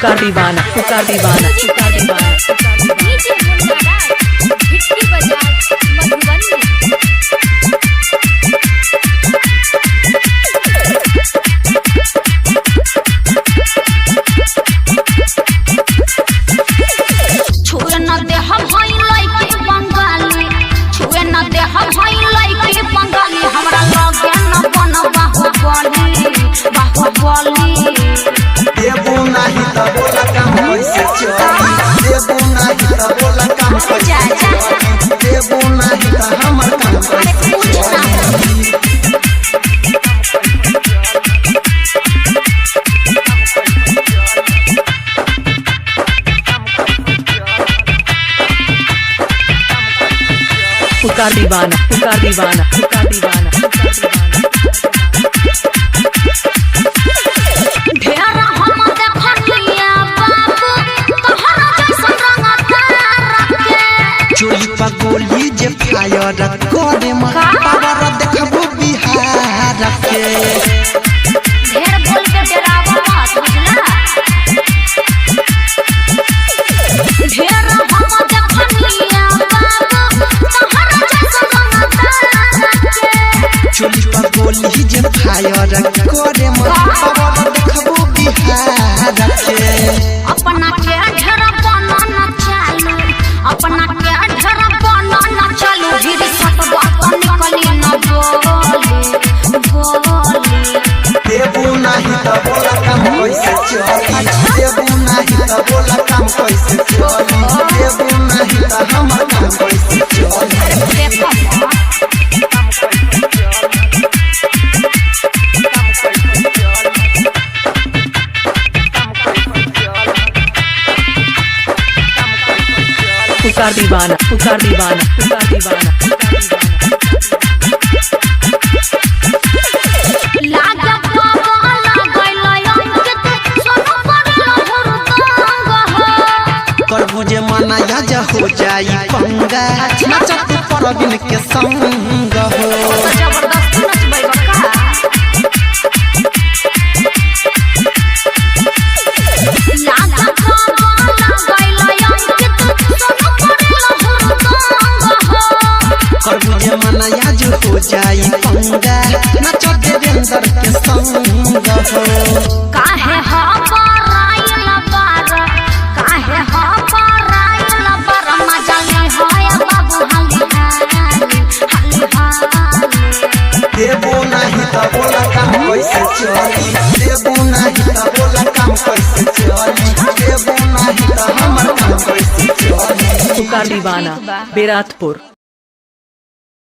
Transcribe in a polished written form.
पुकार दीवाना पुकार दीवाना पुकार दीवाना छुए न दे हम हई लइके बंगाली छुए न दे हम हई लइके बंगाली हमरा लगे न बन बाहुबली देबू नहीं त बोला काम कैसे चली देबू नहीं त बोला काम कैसे चली देबू नहीं त हमर काम कैसे चली पुकार दीवाना पुकार दीवाना पुकार दीवाना ढेर हम देखलिया बाबू तोहरा जैसन रंगदार के चोरी पगोली जे फायर करे म पावर देखबो बिहार के ढेर बोल के डरावा मत बुझला ढेर हम देखलिया बाबू तोहरा जैसन रंगदार के चोरी पगोली जे फायर करे म पावर देखबो बिहार के अपना के ढेर बना न चालू अपना के ढेर बना न चालू गिर सटवा निकली न बोली देबू नहीं त बोला काम कैसे चली देबू नहीं त बोला काम कैसे चली देबू नहीं त हमर काम कैसे चली पुकार दीवाना पुकार दीवाना पुकार दीवाना लागे पागल गइल अंकित सोनू परल हुरदंग हो करबू जे माना याज हो जाई पंगा नचत परबिन के संग हो जबरदस्त नचबै बका लागे पागल गइल अंकित सोनू परल हुरदंग हो करबू जे माना याज हो जाई पंगा नचत देवेंद्र के संग हो काहे हबराइल बार काहे हबराइल बार मजली होय बाबू हाली देबू नहीं त बोला काम कैसे चली देबू नहीं त बोला काम कैसे चली देबू नहीं त हमर काम कैसे चली पुकार दीवाना बेरातपुर।